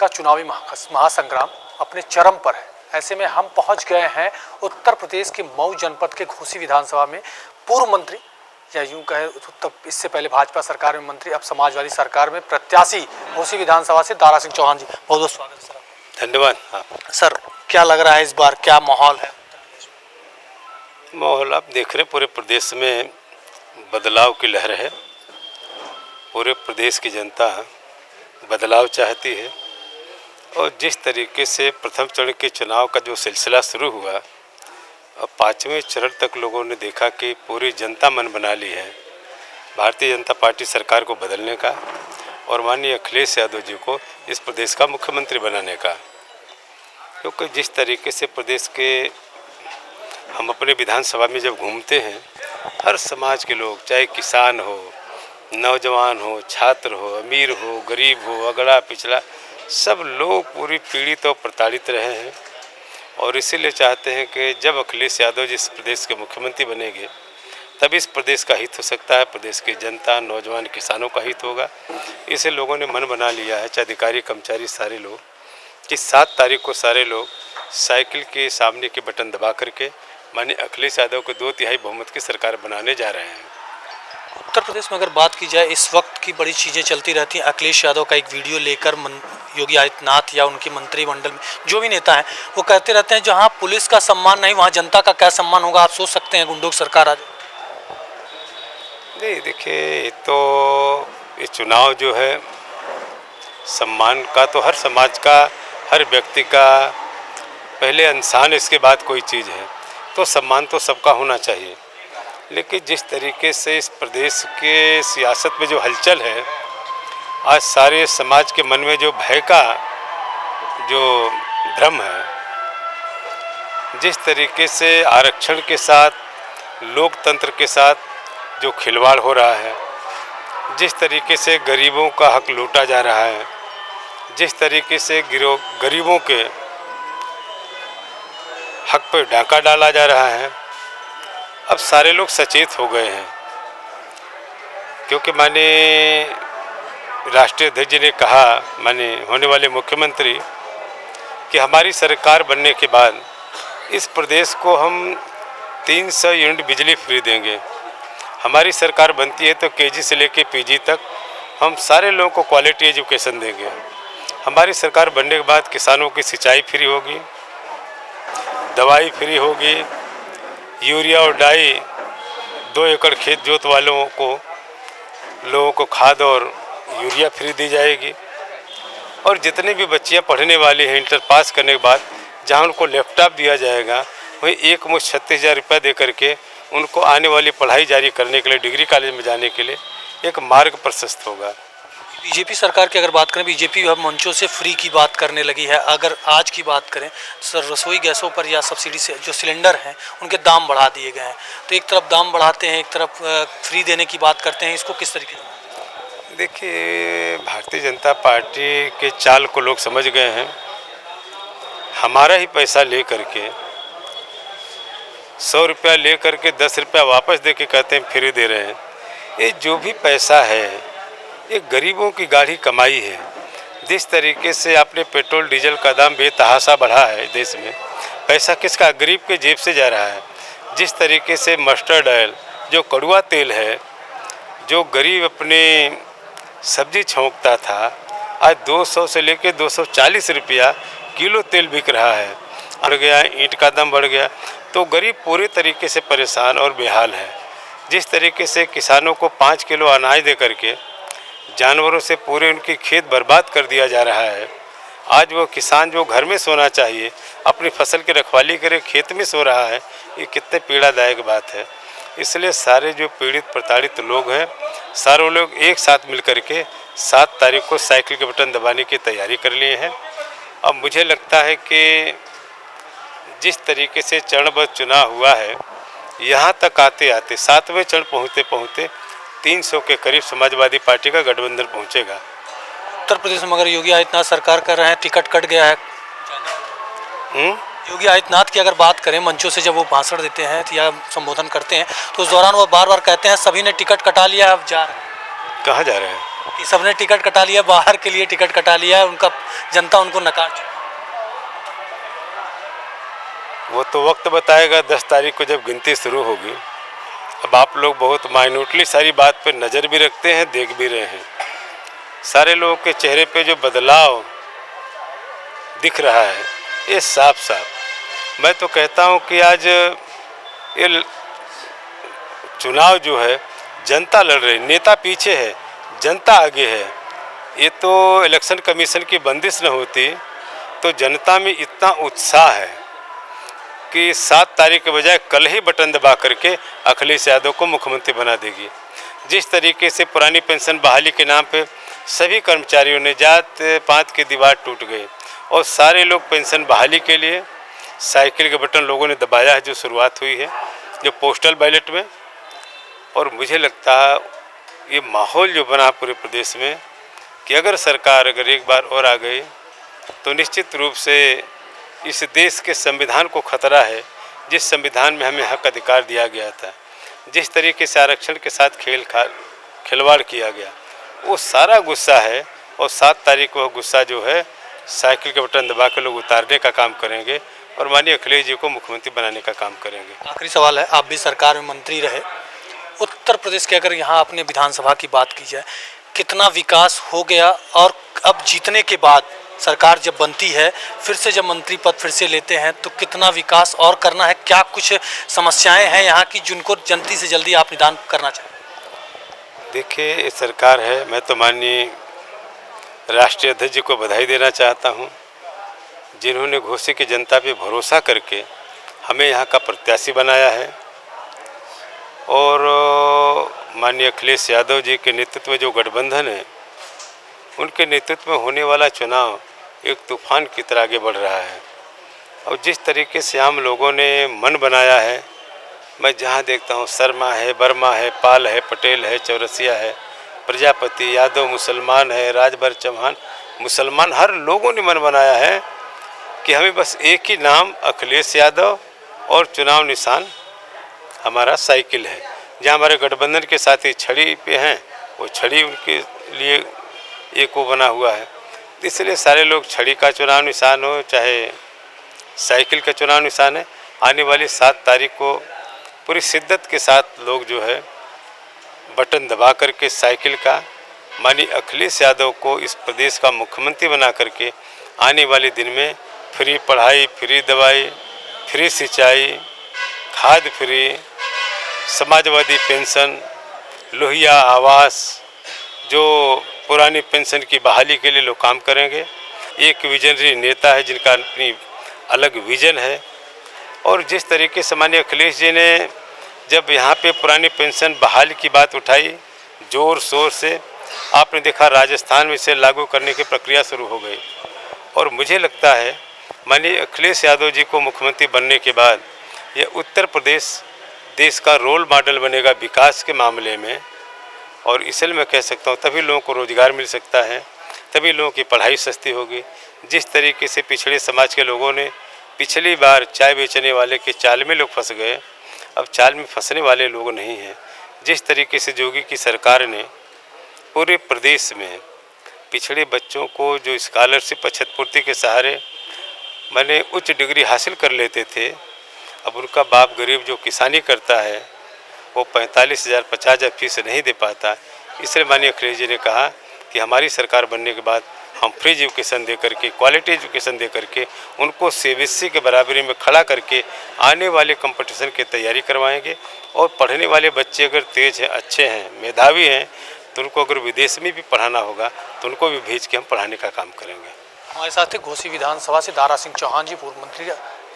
का चुनावी महासंग्राम अपने चरम पर है। ऐसे में हम पहुंच गए हैं उत्तर प्रदेश के मऊ जनपद के घोसी विधानसभा में। पूर्व मंत्री या यूं कहे तो इससे पहले भाजपा सरकार में मंत्री, अब समाजवादी सरकार में प्रत्याशी घोसी विधानसभा से दारा सिंह चौहान जी, बहुत बहुत स्वागत है सर। धन्यवाद। सर, क्या लग रहा है इस बार, क्या माहौल है? माहौल आप देख रहे, पूरे प्रदेश में बदलाव की लहर है। पूरे प्रदेश की जनता बदलाव चाहती है और जिस तरीके से प्रथम चरण के चुनाव का जो सिलसिला शुरू हुआ और पाँचवें चरण तक लोगों ने देखा कि पूरी जनता मन बना ली है भारतीय जनता पार्टी सरकार को बदलने का और माननीय अखिलेश यादव जी को इस प्रदेश का मुख्यमंत्री बनाने का। क्योंकि जिस तरीके से प्रदेश के हम अपने विधानसभा में जब घूमते हैं, हर समाज के लोग, चाहे किसान हो, नौजवान हो, छात्र हो, अमीर हो, गरीब हो, अगड़ा पिछड़ा, सब लोग पूरी पीड़ित और प्रताड़ित रहे हैं और इसीलिए चाहते हैं कि जब अखिलेश यादव जी इस प्रदेश के मुख्यमंत्री बनेंगे तब इस प्रदेश का हित हो सकता है, प्रदेश की जनता, नौजवान, किसानों का हित होगा। इसे लोगों ने मन बना लिया है, चाहे अधिकारी कर्मचारी सारे लोग, कि 7 तारीख को सारे लोग साइकिल के सामने के बटन दबा करके माननीय अखिलेश यादव को 2/3 बहुमत की सरकार बनाने जा रहे हैं। उत्तर प्रदेश में अगर बात की जाए, इस वक्त की बड़ी चीज़ें चलती रहती हैं। अखिलेश यादव का एक वीडियो लेकर योगी आदित्यनाथ या उनके मंत्रिमंडल में जो भी नेता हैं वो कहते रहते हैं जहां पुलिस का सम्मान नहीं वहां जनता का क्या सम्मान होगा। आप सोच सकते हैं गुंडों की सरकार आ जाए। नहीं, देखिए, तो ये चुनाव जो है सम्मान का तो हर समाज का, हर व्यक्ति का पहले इंसान, इसके बाद कोई चीज़ है, तो सम्मान तो सबका होना चाहिए। लेकिन जिस तरीके से इस प्रदेश के सियासत में जो हलचल है, आज सारे समाज के मन में जो भय का जो भ्रम है, जिस तरीके से आरक्षण के साथ, लोकतंत्र के साथ जो खिलवाड़ हो रहा है, जिस तरीके से गरीबों का हक लूटा जा रहा है, जिस तरीके से गरीबों के हक पर डाका डाला जा रहा है, अब सारे लोग सचेत हो गए हैं। क्योंकि माने राष्ट्रीय अध्यक्ष जी ने कहा, माने होने वाले मुख्यमंत्री, कि हमारी सरकार बनने के बाद इस प्रदेश को हम 300 यूनिट बिजली फ्री देंगे। हमारी सरकार बनती है तो केजी से लेकर पीजी तक हम सारे लोगों को क्वालिटी एजुकेशन देंगे। हमारी सरकार बनने के बाद किसानों की सिंचाई फ्री होगी, दवाई फ्री होगी, यूरिया और डाई 2 एकड़ खेत जोत वालों को, लोगों को खाद और यूरिया फ्री दी जाएगी। और जितने भी बच्चियां पढ़ने वाली हैं, इंटर पास करने के बाद जहां उनको लैपटॉप दिया जाएगा, वहीं एक मुश्त 36,000 रुपये दे करके उनको आने वाली पढ़ाई जारी करने के लिए, डिग्री कॉलेज में जाने के लिए एक मार्ग प्रशस्त होगा। बीजेपी सरकार की अगर बात करें, बीजेपी अब मंचों से फ्री की बात करने लगी है। अगर आज की बात करें सर, रसोई गैसों पर या सब्सिडी से जो सिलेंडर हैं उनके दाम बढ़ा दिए गए हैं। तो एक तरफ दाम बढ़ाते हैं, एक तरफ फ्री देने की बात करते हैं, इसको किस तरीके से? देखिए, भारतीय जनता पार्टी के चाल को लोग समझ गए हैं। हमारा ही पैसा ले करके 100 रुपया ले करके 10 रुपया वापस दे के कहते हैं फ्री दे रहे हैं। ये जो भी पैसा है ये गरीबों की गाढ़ी कमाई है। जिस तरीके से आपने पेट्रोल डीजल का दाम बेतहाशा बढ़ा है देश में, पैसा किसका? गरीब के जेब से जा रहा है। जिस तरीके से मस्टर्ड ऑयल, जो कड़वा तेल है, जो गरीब अपने सब्जी छौंकता था, आज 200 से लेकर 240 रुपया किलो तेल बिक रहा है। बढ़ गया, ईंट का दाम बढ़ गया, तो गरीब पूरे तरीके से परेशान और बेहाल है। जिस तरीके से किसानों को 5 किलो अनाज दे करके जानवरों से पूरे उनकी खेत बर्बाद कर दिया जा रहा है। आज वो किसान जो घर में सोना चाहिए, अपनी फसल की रखवाली करे, खेत में सो रहा है, ये कितने पीड़ादायक बात है। इसलिए सारे जो पीड़ित प्रताड़ित लोग हैं, सारे लोग एक साथ मिल करके 7 तारीख को साइकिल के बटन दबाने की तैयारी कर लिए हैं। अब मुझे लगता है कि जिस तरीके से चरणबद्ध चुनाव हुआ है, यहाँ तक आते आते 7वें चरण पहुँचते पहुँचते 300 के करीब समाजवादी पार्टी का गठबंधन पहुँचेगा। उत्तर प्रदेश में अगर योगी आदित्यनाथ सरकार कर रहे हैं, टिकट कट गया है। योगी आदित्यनाथ की अगर बात करें, मंचों से जब वो भाषण देते हैं या संबोधन करते हैं तो उस दौरान वो बार बार कहते हैं सभी ने टिकट कटा लिया, अब जा रहे हैं। कहाँ जा रहे हैं? कि सबने टिकट कटा लिया, बाहर के लिए टिकट कटा लिया है, उनका जनता उनको नकार चुकी है। वो तो वक्त बताएगा 10 तारीख को जब गिनती शुरू होगी। अब आप लोग बहुत माइन्यूटली सारी बात पर नज़र भी रखते हैं, देख भी रहे हैं। सारे लोगों के चेहरे पे जो बदलाव दिख रहा है ये साफ साफ, मैं तो कहता हूँ कि आज ये चुनाव जो है जनता लड़ रही, नेता पीछे है, जनता आगे है। ये तो इलेक्शन कमीशन की बंदिश न होती तो जनता में इतना उत्साह है कि 7 तारीख के बजाय कल ही बटन दबा करके अखिलेश यादव को मुख्यमंत्री बना देगी। जिस तरीके से पुरानी पेंशन बहाली के नाम पे सभी कर्मचारियों ने जात पात की दीवार टूट गई और सारे लोग पेंशन बहाली के लिए साइकिल के बटन लोगों ने दबाया है, जो शुरुआत हुई है जो पोस्टल बैलेट में। और मुझे लगता है ये माहौल जो बना पूरे प्रदेश में कि अगर सरकार अगर एक बार और आ गई तो निश्चित रूप से इस देश के संविधान को खतरा है, जिस संविधान में हमें हक अधिकार दिया गया था। जिस तरीके से आरक्षण के साथ खिलवाड़ किया गया, वो सारा गुस्सा है। और 7 तारीख को वह गुस्सा जो है साइकिल के बटन दबा के लोग उतारने का काम करेंगे और माननीय अखिलेश जी को मुख्यमंत्री बनाने का काम करेंगे। आखिरी सवाल है, आप भी सरकार में मंत्री रहे, उत्तर प्रदेश के अगर यहाँ अपने विधानसभा की बात की जाए, कितना विकास हो गया? और अब जीतने के बाद सरकार जब बनती है, फिर से जब मंत्री पद फिर से लेते हैं, तो कितना विकास और करना है? क्या कुछ समस्याएं हैं यहाँ की जिनको जल्दी से जल्दी आप निदान करना चाहें? देखिए, ये सरकार है, मैं तो माननीय राष्ट्रीय अध्यक्ष जी को बधाई देना चाहता हूँ, जिन्होंने घोसी की जनता पे भरोसा करके हमें यहाँ का प्रत्याशी बनाया है। और माननीय अखिलेश यादव जी के नेतृत्व में जो गठबंधन है, उनके नेतृत्व में होने वाला चुनाव एक तूफान की तरह आगे बढ़ रहा है। और जिस तरीके से आम लोगों ने मन बनाया है, मैं जहाँ देखता हूँ शर्मा है, वर्मा है, पाल है, पटेल है, चौरसिया है, प्रजापति, यादव मुसलमान है, राजभर चौहान मुसलमान, हर लोगों ने मन बनाया है कि हमें बस एक ही नाम अखिलेश यादव और चुनाव निशान हमारा साइकिल है। जहाँ हमारे गठबंधन के साथी छड़ी पे हैं, वो छड़ी उनके लिए एक वो बना हुआ है। इसलिए सारे लोग छड़ी का चुनाव निशान हो चाहे साइकिल का चुनाव निशान है, आने वाली 7 तारीख को पूरी शिद्दत के साथ लोग जो है बटन दबा करके साइकिल का माननीय अखिलेश यादव को इस प्रदेश का मुख्यमंत्री बना करके आने वाले दिन में फ्री पढ़ाई, फ्री दवाई, फ्री सिंचाई, खाद फ्री, समाजवादी पेंशन, लोहिया आवास, जो पुरानी पेंशन की बहाली के लिए लोग काम करेंगे। एक विजनरी नेता है जिनका अपनी अलग विजन है। और जिस तरीके से माननीय अखिलेश जी ने जब यहाँ पे पुरानी पेंशन बहाली की बात उठाई जोर शोर से, आपने देखा राजस्थान में इसे लागू करने की प्रक्रिया शुरू हो गई। और मुझे लगता है माननीय अखिलेश यादव जी को मुख्यमंत्री बनने के बाद ये उत्तर प्रदेश देश का रोल मॉडल बनेगा विकास के मामले में। और इसलिए मैं कह सकता हूँ तभी लोगों को रोज़गार मिल सकता है, तभी लोगों की पढ़ाई सस्ती होगी। जिस तरीके से पिछड़े समाज के लोगों ने पिछली बार चाय बेचने वाले के चाल में लोग फंस गए, अब चाल में फंसने वाले लोग नहीं हैं। जिस तरीके से योगी की सरकार ने पूरे प्रदेश में पिछड़े बच्चों को जो स्कॉलरशिप क्षतिपूर्ति के सहारे मैंने उच्च डिग्री हासिल कर लेते थे, अब उनका बाप गरीब जो किसानी करता है वो 45,000 50,000 फीस नहीं दे पाता। इसलिए माननीय अखिलेश जी ने कहा कि हमारी सरकार बनने के बाद हम फ्री एजुकेशन दे करके, क्वालिटी एजुकेशन दे करके उनको सीबीएसई के बराबरी में खड़ा करके आने वाले कंपटीशन की तैयारी करवाएंगे। और पढ़ने वाले बच्चे अगर तेज हैं, अच्छे हैं, मेधावी हैं, तो उनको अगर विदेश में भी पढ़ाना होगा तो उनको भी भेज के हम पढ़ाने का काम करेंगे। हमारे साथ घोसी विधानसभा से दारा सिंह चौहान जी, पूर्व मंत्री,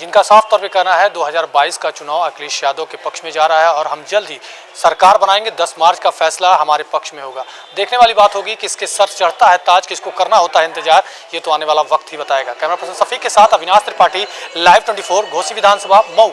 जिनका साफ तौर पे कहना है 2022 का चुनाव अखिलेश यादव के पक्ष में जा रहा है और हम जल्द ही सरकार बनाएंगे। 10 मार्च का फैसला हमारे पक्ष में होगा। देखने वाली बात होगी किसके सर चढ़ता है ताज, किसको करना होता है इंतजार, ये तो आने वाला वक्त ही बताएगा। कैमरा पर्सन सफीक के साथ अविनाश त्रिपाठी, लाइव 24, घोसी विधानसभा, मऊ।